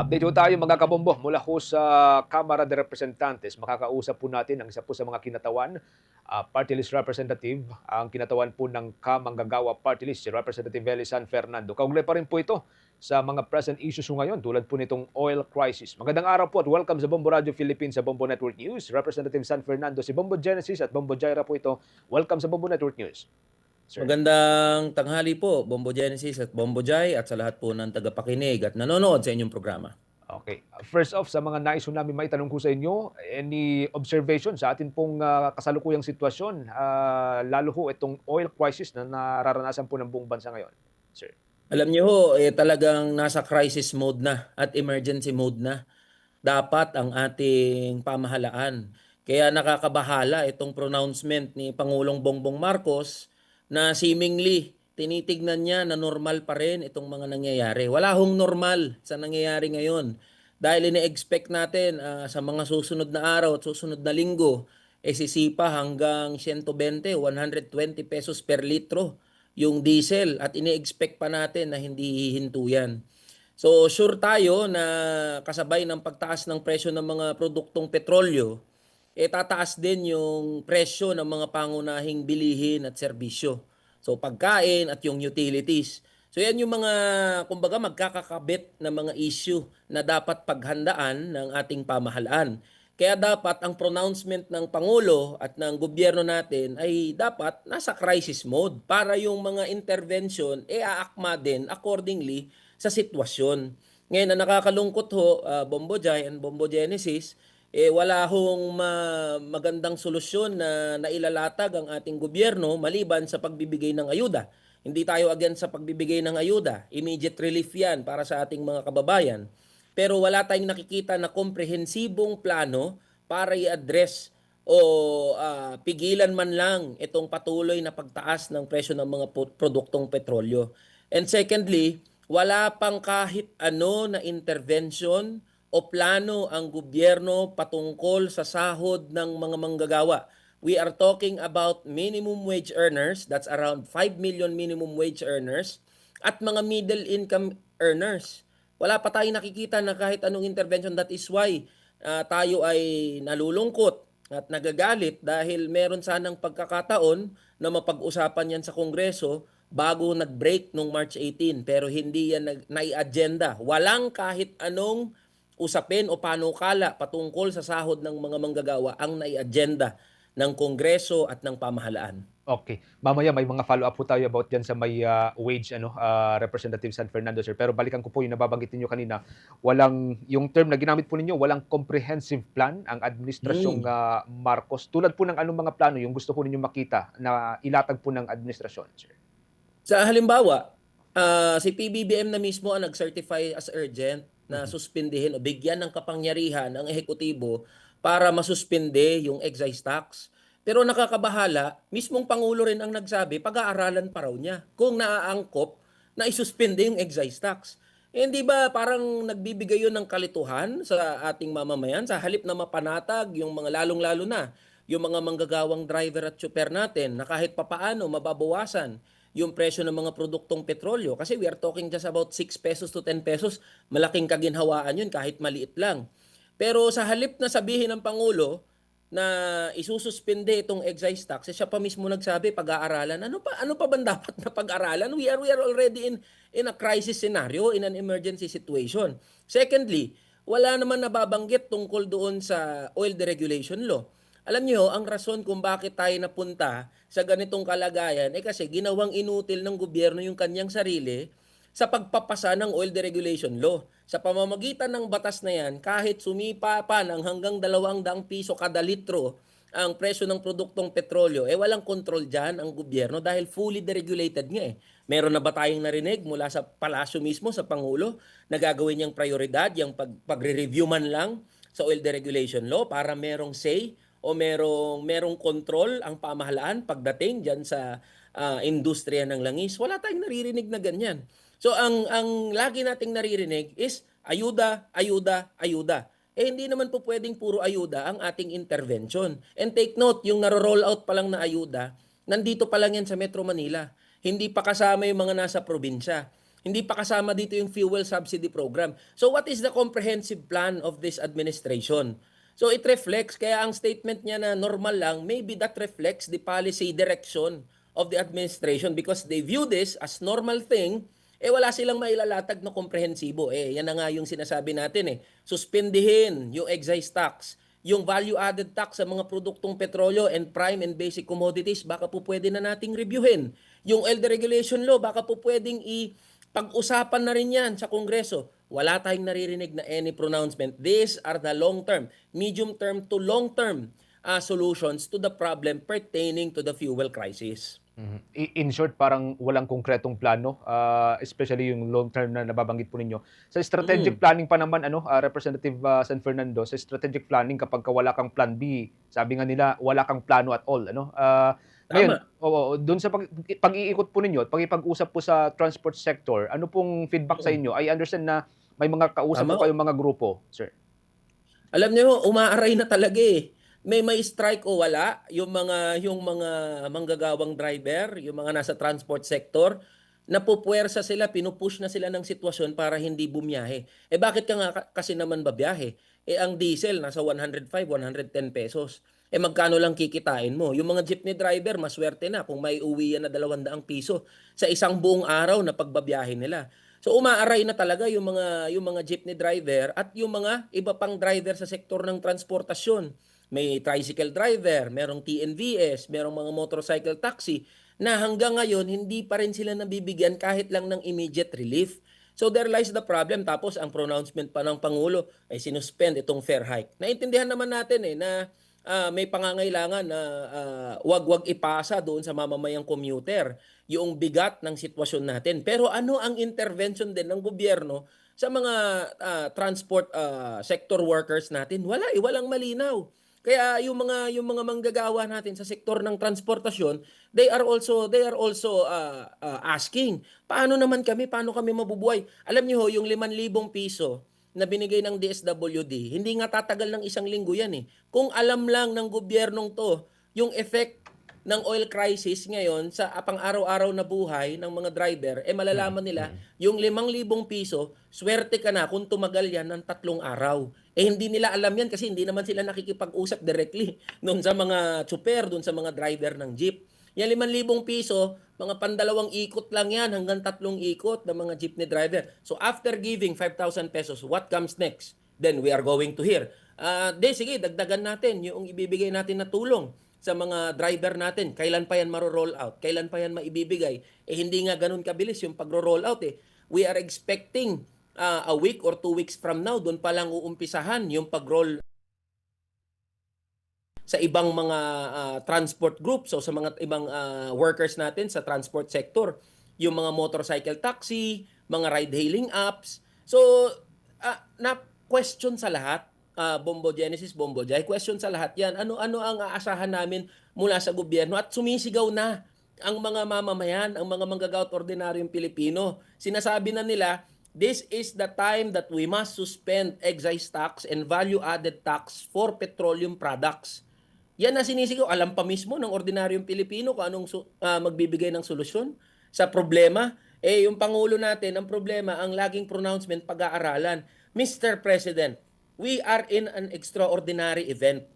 Update po tayo mga kabombo mula ho sa Kamara de Representantes. Makakausap po natin ang isa po sa mga kinatawan, Party List Representative, ang kinatawan po ng Kamanggagawa Party List, si Representative Elisan Fernando. Kaugnay pa rin po ito sa mga present issues po ngayon tulad po nitong oil crisis. Magandang araw po at welcome sa Bombo Radio Philippines sa Bombo Network News. Representative San Fernando, si Bombo Genesis at Bombo Jaira po ito. Welcome sa Bombo Network News. Sir. Magandang tanghali po, Bombo Genesis at Bombo Jai at sa lahat po ng tagapakinig at nanonood sa inyong programa. Okay. First off, sa mga nais po namin maitanong ko sa inyo, any observation sa atin pong kasalukuyang sitwasyon, lalo ho itong oil crisis na nararanasan po ng buong bansa ngayon, sir? Alam niyo ho, talagang nasa crisis mode na at emergency mode na dapat ang ating pamahalaan. Kaya nakakabahala itong pronouncement ni Pangulong Bongbong Marcos na seemingly tinitignan niya na normal pa rin itong mga nangyayari. Wala hong normal sa nangyayari ngayon. Dahil ine-expect natin sa mga susunod na araw at susunod na linggo, sisipa hanggang 120, 120 pesos per litro yung diesel at ine-expect pa natin na hindi hihinto yan. So sure tayo na kasabay ng pagtaas ng presyo ng mga produktong petrolyo, tataas din yung presyo ng mga pangunahing bilihin at serbisyo. So pagkain at yung utilities. So yan yung mga, kumbaga, magkakakabit na mga issue na dapat paghandaan ng ating pamahalaan. Kaya dapat ang pronouncement ng Pangulo at ng gobyerno natin ay dapat nasa crisis mode para yung mga intervention aakma din accordingly sa sitwasyon. Ngayon na nakakalungkot ho, Bombo Jai and Bombo Genesis, wala hong magandang solusyon na nailalatag ang ating gobyerno maliban sa pagbibigay ng ayuda. Hindi tayo against sa pagbibigay ng ayuda. Immediate relief yan para sa ating mga kababayan. Pero wala tayong nakikita na komprehensibong plano para i-address o pigilan man lang itong patuloy na pagtaas ng presyo ng mga produktong petrolyo. And secondly, wala pang kahit ano na intervention o plano ang gobyerno patungkol sa sahod ng mga manggagawa. We are talking about minimum wage earners, that's around 5 million minimum wage earners, at mga middle income earners. Wala pa tayong nakikita na kahit anong intervention. That is why tayo ay nalulungkot at nagagalit dahil meron sanang pagkakataon na mapag-usapan yan sa Kongreso bago nag-break nung March 18. Pero hindi yan nai-agenda. Walang kahit anong usapin o panukala patungkol sa sahod ng mga manggagawa ang nai-agenda ng Kongreso at ng pamahalaan. Okay. Mamaya may mga follow-up po tayo about dyan sa may wage, Representative San Fernando, sir. Pero balikan ko po yung nababanggit ninyo kanina. Yung term na ginamit po ninyo, walang comprehensive plan ang administrasyong Marcos. Tulad po ng anong mga plano yung gusto po ninyo makita na ilatag po ng administrasyon, sir? Sa halimbawa, si PBBM na mismo ang nag-certify as urgent na suspindihin o bigyan ng kapangyarihan ang ehekutibo para masuspinde yung excise tax. Pero nakakabahala, mismong Pangulo rin ang nagsabi, pag-aaralan pa raw niya kung naaangkop na isuspinde yung excise tax. Hindi ba parang nagbibigay yun ng kalituhan sa ating mamamayan sa halip na mapanatag yung mga lalong-lalo na yung mga manggagawang driver at tsuper natin na kahit papaano mababawasan yung presyo ng mga produktong petrolyo. Kasi we are talking just about 6 pesos to 10 pesos. Malaking kaginhawaan yun kahit maliit lang. Pero sa halip na sabihin ng Pangulo na isususpende itong excise tax, siya pa mismo nagsabi pag-aaralan. Ano pa ba dapat na pag-aralan? We are already in a crisis scenario, in an emergency situation. Secondly, wala naman nababanggit tungkol doon sa oil deregulation law. Alam niyo, ang rason kung bakit tayo napunta sa ganitong kalagayan kasi ginawang inutil ng gobyerno yung kanyang sarili sa pagpapasa ng oil deregulation law. Sa pamamagitan ng batas na yan, kahit sumipa pa ng hanggang 200 piso kada litro ang presyo ng produktong petrolyo, walang control dyan ang gobyerno dahil fully deregulated nga . Meron na ba tayong narinig mula sa palasyo mismo, sa Pangulo, na gagawin niyang prioridad, yung pagre-review man lang sa oil deregulation law para merong say o merong control ang pamahalaan pagdating diyan sa industriya ng langis? Wala tayong naririnig na ganyan. So ang lagi nating naririnig is ayuda, ayuda, ayuda. Hindi naman po pwedeng puro ayuda ang ating intervention. And take note, yung naro-roll out pa lang na ayuda, nandito pa lang yan sa Metro Manila. Hindi pa kasama yung mga nasa probinsya. Hindi pa kasama dito yung fuel subsidy program. So what is the comprehensive plan of this administration? So it reflects, kaya ang statement niya na normal lang, maybe that reflects the policy direction of the administration because they view this as normal thing, wala silang mailalatag na komprehensibo. Yan na nga yung sinasabi natin Suspendihin yung excise tax, yung value-added tax sa mga produktong petrolyo and prime and basic commodities, baka po pwede na nating reviewin. Yung oil deregulation law, baka po pwedeng pag-usapan na rin yan sa Kongreso. Wala tayong naririnig na any pronouncement. These are the long-term, medium-term to long-term solutions to the problem pertaining to the fuel crisis. In short, parang walang konkretong plano, especially yung long term na nababanggit po ninyo. Sa strategic planning pa naman, Representative San Fernando, sa strategic planning kapag wala kang plan B, sabi nga nila, wala kang plano at all. Ngayon, Tama. doon sa pag-iikot po ninyo at pag-ipag-usap po sa transport sector, ano pong feedback sa inyo? I understand na may mga kausap po Tama. kayong mga grupo, sir. Alam niyo, umaaray na talaga May strike o wala, yung mga manggagawang driver, yung mga nasa transport sector, napupuwersa sila, pinupush na sila ng sitwasyon para hindi bumiyahe. Bakit ka nga kasi naman babiyahe? Ang diesel nasa 105, 110 pesos. Magkano lang kikitain mo? Yung mga jeepney driver, maswerte na kung may uwi yan na 200 piso sa isang buong araw na pagbabiyahe nila. So umaaray na talaga yung mga jeepney driver at yung mga iba pang driver sa sektor ng transportasyon. May tricycle driver, merong TNVS, merong mga motorcycle taxi na hanggang ngayon hindi pa rin sila nabibigyan kahit lang ng immediate relief. So there lies the problem. Tapos ang pronouncement pa ng Pangulo ay sinuspend itong fare hike. Naintindihan naman natin na may pangangailangan na wag-wag ipasa doon sa mamamayang commuter yung bigat ng sitwasyon natin. Pero ano ang intervention din ng gobyerno sa mga transport sector workers natin? Walang malinaw. Kaya yung mga manggagawa natin sa sektor ng transportasyon, they are also asking, paano kami mabubuhay? Alam niyo yung 5,000 piso na binigay ng DSWD, hindi nga tatagal ng 1 linggo yan Kung alam lang ng gobyernong to yung effect ng oil crisis ngayon sa pang-araw-araw na buhay ng mga driver, malalaman nila yung 5,000 piso, swerte ka na kung tumagal yan ng 3 araw. Hindi nila alam yan kasi hindi naman sila nakikipag-usap directly doon sa mga tsuper, doon sa mga driver ng jeep. Yan 5,000 piso, mga pandalawang ikot lang yan hanggang 3 ikot ng mga jeepney driver. So after giving 5,000 pesos, what comes next? Then we are going to hear. Sige, dagdagan natin yung ibibigay natin na tulong sa mga driver natin. Kailan pa yan maro-roll out? Kailan pa yan maibibigay? Hindi nga ganun kabilis yung pagro-roll out We are expecting a week or 2 weeks from now, doon pa lang uumpisahan yung pag-roll sa ibang mga transport groups o sa mga ibang workers natin sa transport sector. Yung mga motorcycle taxi, mga ride-hailing apps. So, na-question sa lahat, Bombo Genesis, Bombo Jai, question sa lahat yan. Ano ang aasahan namin mula sa gobyerno? At sumisigaw na ang mga mamamayan, ang mga manggagawa't ordinaryong Pilipino. Sinasabi na nila, this is the time that we must suspend excise tax and value-added tax for petroleum products. Yan ang sinisigaw. Alam pa mismo ng ordinaryong Pilipino kung anong magbibigay ng solusyon sa problema. Yung Pangulo natin, ang problema, ang laging pronouncement, pag-aaralan. Mr. President, we are in an extraordinary event.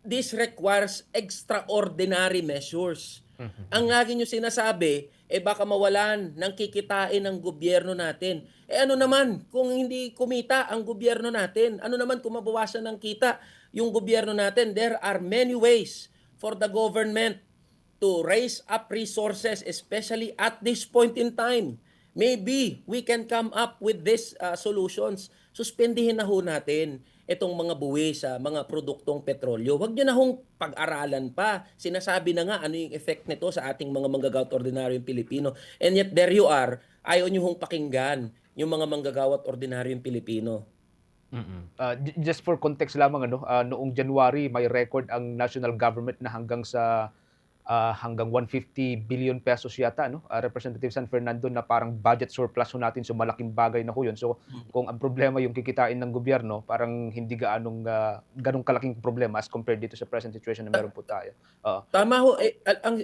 This requires extraordinary measures. Ang lagi nyo sinasabi, baka mawalan ng kikitain ng gobyerno natin. Ano naman kung hindi kumita ang gobyerno natin? Ano naman kung mabawasan ng kita yung gobyerno natin? There are many ways for the government to raise up resources, especially at this point in time. Maybe we can come up with these solutions. Suspendihin na ho natin itong mga buwi sa mga produktong petrolyo. Huwag nyo na hong pag-aralan pa. Sinasabi na nga ano yung effect nito sa ating mga manggagawa't ordinaryong Pilipino. And yet there you are, ayaw nyo hong pakinggan yung mga manggagawa't ordinaryong Pilipino. Just for context lamang, noong January, may record ang national government na hanggang sa hanggang 150 billion pesos yata, no, Representative San Fernando, na parang budget surplus ho natin. So malaking bagay na ho yun. So kung ang problema yung kikitain ng gobyerno, parang hindi ganong kalaking problema as compared dito sa present situation na meron po tayo. Oo. Tama ho,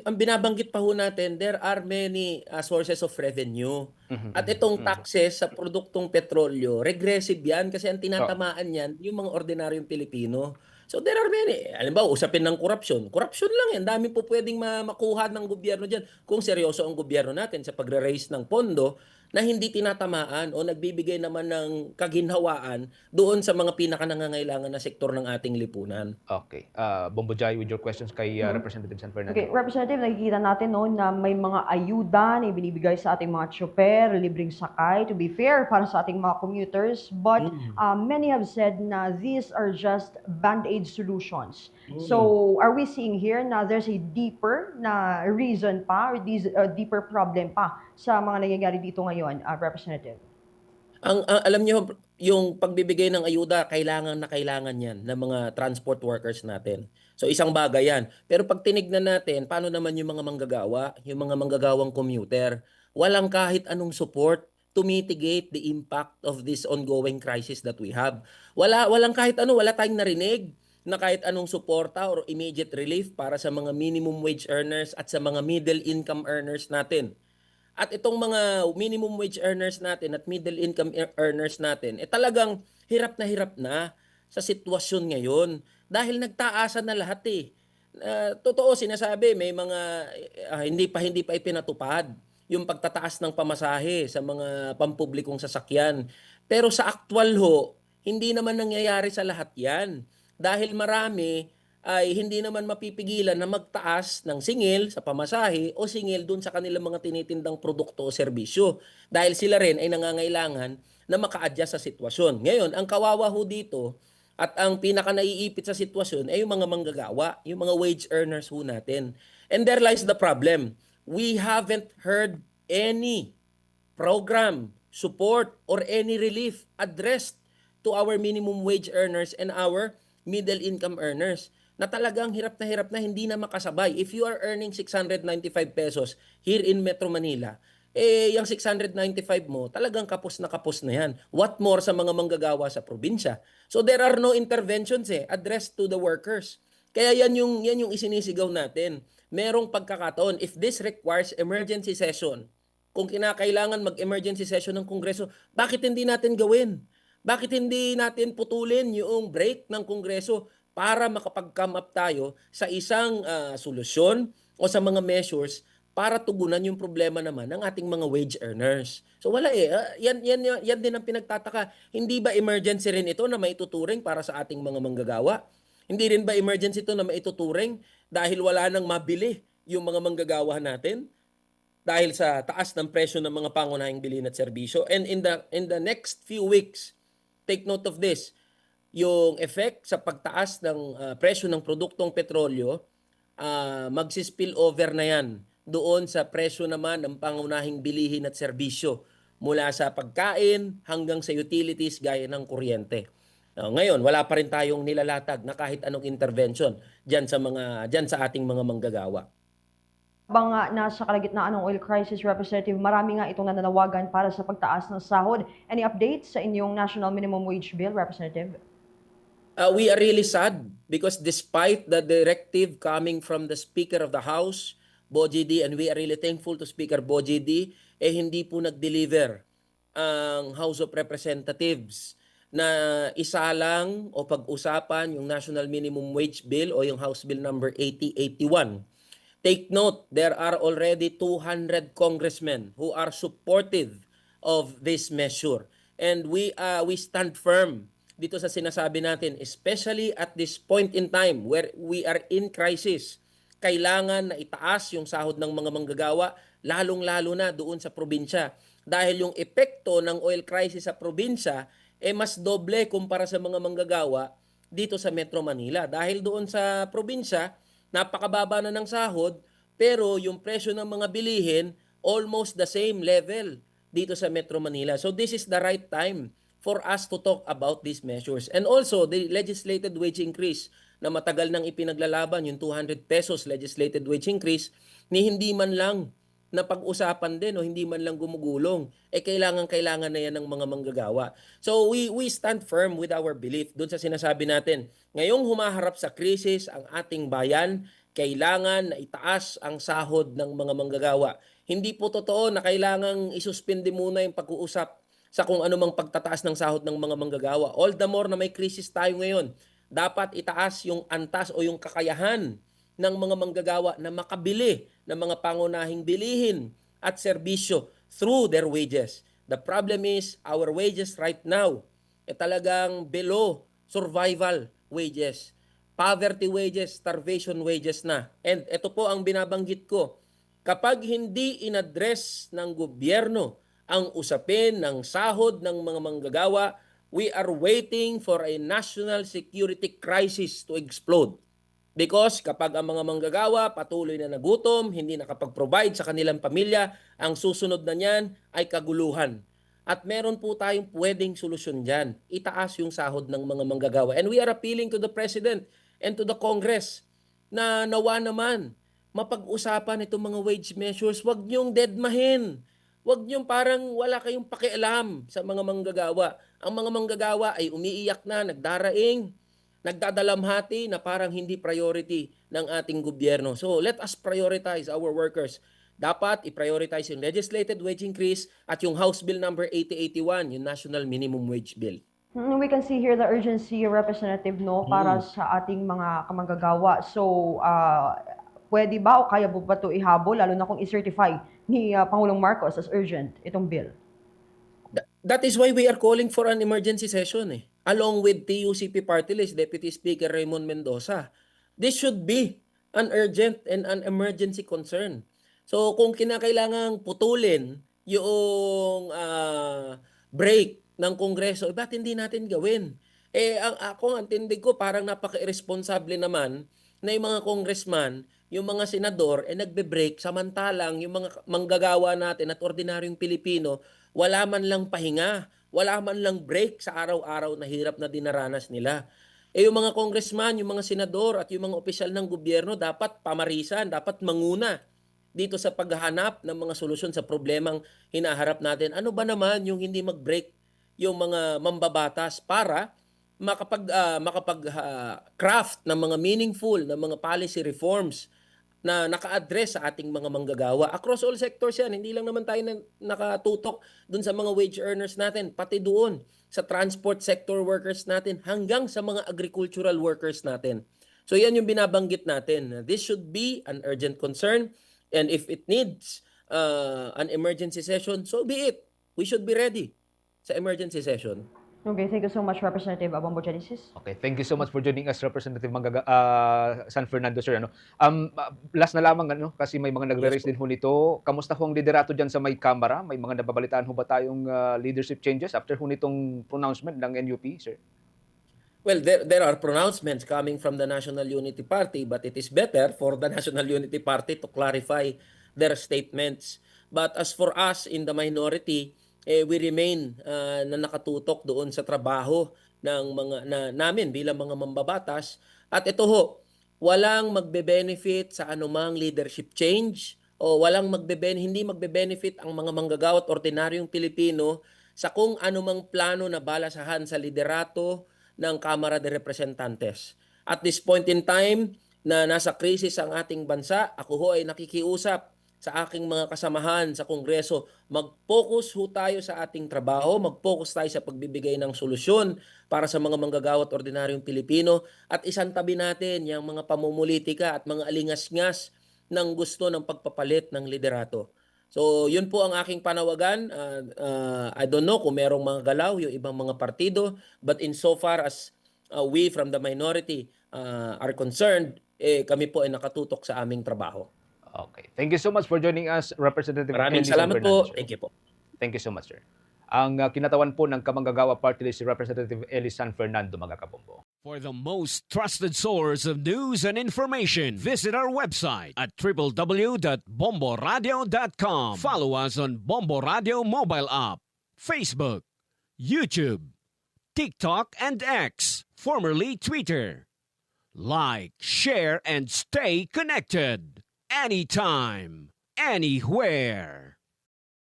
ang binabanggit pa ho natin, there are many sources of revenue. Mhm, At mhm, itong mhm. taxes sa produktong petrolyo, regressive yan kasi ang Oo. tinatamaan yan yung mga ordinaryong Pilipino. So there are many. Halimbawa, usapin ng korupsyon. Korupsyon lang yan. Dami po pwedeng makuha ng gobyerno dyan kung seryoso ang gobyerno natin sa pagre-raise ng pondo na hindi tinatamaan o nagbibigay naman ng kaginhawaan doon sa mga pinakanangangailangan na sektor ng ating lipunan. Okay. Bombo Jai, with your questions kay Representative San Okay, Fernando. Representative, nakikita natin no, na may mga ayuda na ibinibigay sa ating mga tsoper, libreng sakay, to be fair, para sa ating mga commuters. But Mm. many have said na these are just band-aid solutions. Mm. So, are we seeing here na there's a deeper na reason pa, or deeper problem pa sa mga nangyayari dito ngayon, Representative? Alam niyo yung pagbibigay ng ayuda kailangan na kailangan 'yan ng mga transport workers natin. So isang bagay 'yan. Pero pag tinignan natin paano naman yung mga manggagawa, yung mga manggagawang commuter, walang kahit anong support to mitigate the impact of this ongoing crisis that we have. Walang kahit ano, wala tayong narinig na kahit anong suporta or immediate relief para sa mga minimum wage earners at sa mga middle income earners natin. At itong mga minimum wage earners natin at middle income earners natin, talagang hirap na sa sitwasyon ngayon. Dahil nagtaasan na lahat eh. Totoo sinasabi, may mga hindi pa ipinatupad yung pagtataas ng pamasahe sa mga pampublikong sasakyan. Pero sa actual ho, hindi naman nangyayari sa lahat yan. Dahil marami ay hindi naman mapipigilan na magtaas ng singil sa pamasahe o singil dun sa kanilang mga tinitindang produkto o serbisyo. Dahil sila rin ay nangangailangan na maka-adjust sa sitwasyon. Ngayon, ang kawawa ho dito at ang pinaka naiipit sa sitwasyon ay yung mga manggagawa, yung mga wage earners ho natin. And there lies the problem. We haven't heard any program, support, or any relief addressed to our minimum wage earners and our middle income earners na talagang hirap na hindi na makasabay. If you are earning 695 pesos here in Metro Manila, yung 695 mo, talagang kapos na yan. What more sa mga manggagawa sa probinsya? So there are no interventions addressed to the workers. Kaya yan yung isinisigaw natin. Merong pagkakataon, if this requires emergency session, kung kinakailangan mag-emergency session ng Kongreso, bakit hindi natin gawin? Bakit hindi natin putulin yung break ng Kongreso para makapag-come up tayo sa isang solusyon o sa mga measures para tugunan yung problema naman ng ating mga wage earners. So wala yan din ang pinagtataka. Hindi ba emergency rin ito na maituturing para sa ating mga manggagawa? Hindi rin ba emergency ito na maituturing dahil wala nang mabili yung mga manggagawa natin? Dahil sa taas ng presyo ng mga pangunahing bilhin at serbisyo. And in the next few weeks, take note of this, yung effect sa pagtaas ng presyo ng produktong petrolyo, magsi-spill over na yan doon sa presyo naman ng pangunahing bilihin at serbisyo mula sa pagkain hanggang sa utilities gaya ng kuryente. Ngayon, wala pa rin tayong nilalatag na kahit anong intervention diyan sa ating mga manggagawa. Habang nasa kalagitnaan ng oil crisis, Representative, marami nga itong nananawagan para sa pagtaas ng sahod. Any updates sa inyong National Minimum Wage Bill, Representative? We are really sad because despite the directive coming from the Speaker of the House, Boji D, and we are really thankful to Speaker Boji D, hindi po nag-deliver ang House of Representatives na isalang o pag-usapan yung National Minimum Wage Bill o yung House Bill number 8081. Take note, there are already 200 congressmen who are supportive of this measure. And we stand firm dito sa sinasabi natin, especially at this point in time where we are in crisis. Kailangan na itaas yung sahod ng mga manggagawa, lalong-lalo na doon sa probinsya. Dahil yung epekto ng oil crisis sa probinsya mas doble kumpara sa mga manggagawa dito sa Metro Manila. Dahil doon sa probinsya, napakababa na ng sahod, pero yung presyo ng mga bilihin, almost the same level dito sa Metro Manila. So this is the right time for us to talk about these measures. And also, the legislated wage increase na matagal nang ipinaglalaban, yung 200 pesos legislated wage increase, ni hindi man lang napag-usapan din o hindi man lang gumugulong, kailangan na yan ng mga manggagawa. So we stand firm with our belief doon sa sinasabi natin. Ngayong humaharap sa krisis ang ating bayan, kailangan na itaas ang sahod ng mga manggagawa. Hindi po totoo na kailangang isuspindi muna yung pag-uusap sa kung ano mang pagtataas ng sahod ng mga manggagawa. All the more na may krisis tayo ngayon. Dapat itaas yung antas o yung kakayahan ng mga manggagawa na makabili ng mga pangunahing bilihin at serbisyo through their wages. The problem is our wages right now talagang below survival wages. Poverty wages, starvation wages na. And ito po ang binabanggit ko. Kapag hindi inaddress ng gobyerno ang usapin ng sahod ng mga manggagawa, we are waiting for a national security crisis to explode. Because kapag ang mga manggagawa patuloy na nagutom, hindi nakapag-provide sa kanilang pamilya, ang susunod na niyan ay kaguluhan. At meron po tayong pwedeng solusyon dyan. Itaas yung sahod ng mga manggagawa. And we are appealing to the President and to the Congress na nawa naman mapag-usapan itong mga wage measures. Huwag niyong deadmahin. Huwag niyong parang wala kayong pakialam sa mga manggagawa. Ang mga manggagawa ay umiiyak na, nagdaraing, nagdadalamhati na parang hindi priority ng ating gobyerno. So let us prioritize our workers. Dapat i-prioritize yung legislated wage increase at yung House Bill number 8081, yung National Minimum Wage Bill. We can see here the urgency, Representative, no, para sa ating mga kamanggagawa. So, pwede ba o kaya ba ito ihabol, lalo na kung i-certify ni Pangulong Marcos as urgent itong bill? That is why we are calling for an emergency session along with TUCP Party List, Deputy Speaker Raymond Mendoza. This should be an urgent and an emergency concern. So kung kinakailangang putulin yung break ng Kongreso, ba't hindi natin gawin? Ang tindig ko parang napaka-irresponsible naman na yung mga congressman, yung mga senador, nagbe-break samantalang yung mga manggagawa natin at ordinaryong Pilipino, wala man lang pahinga, wala man lang break sa araw-araw na hirap na dinaranas nila. Yung mga congressman, yung mga senador at yung mga opisyal ng gobyerno dapat pamarisan, dapat manguna dito sa paghahanap ng mga solusyon sa problemang hinaharap natin. Ano ba naman yung hindi mag-break yung mga mambabatas para makapag-craft ng mga meaningful na mga policy reforms na naka-address sa ating mga manggagawa. Across all sectors yan, hindi lang naman tayo nakatutok dun sa mga wage earners natin, pati doon sa transport sector workers natin, hanggang sa mga agricultural workers natin. So yan yung binabanggit natin. This should be an urgent concern, and if it needs an emergency session, so be it. We should be ready sa emergency session. Okay, thank you so much, Representative Abambo Genesis. Okay, thank you so much for joining us, Representative San Fernando, sir. Last na lamang, kasi may mga nagre-raise din ho nito. Kamusta ho ang liderato dyan sa may Kamara? May mga nababalitaan ho ba tayong leadership changes after ho nitong pronouncement ng NUP, sir? Well, there are pronouncements coming from the National Unity Party, but it is better for the National Unity Party to clarify their statements. But as for us in the minority, we remain na nakatutok doon sa trabaho ng namin bilang mga mambabatas. At ito ho, walang magbe-benefit sa anumang leadership change o hindi magbe-benefit ang mga manggagawa at ordinaryong Pilipino sa kung anumang plano na balasahan sa liderato ng Kamara de Representantes. At this point in time na nasa krisis ang ating bansa, ako ho ay nakikiusap sa aking mga kasamahan sa Kongreso, mag-focus ho tayo sa ating trabaho, mag-focus tayo sa pagbibigay ng solusyon para sa mga manggagawa at ordinaryong Pilipino, at isantabi natin yung mga pamumulitika at mga alingas-ngas ng gusto ng pagpapalit ng liderato. So yun po ang aking panawagan. I don't know kung merong mga galaw yung ibang mga partido, but insofar as we from the minority are concerned, kami po ay nakatutok sa aming trabaho. Okay. Thank you so much for joining us, Representative Maraming Eli San salamat Fernando, po. sir. Thank you po. Thank you so much, sir. Ang kinatawan po ng Kamanggagawa Party List si Representative Eli San Fernando, mga kabombo. For the most trusted source of news and information, visit our website at www.bomboradio.com. Follow us on Bombo Radio mobile app, Facebook, YouTube, TikTok, and X, formerly Twitter. Like, share, and stay connected. Anytime, anywhere.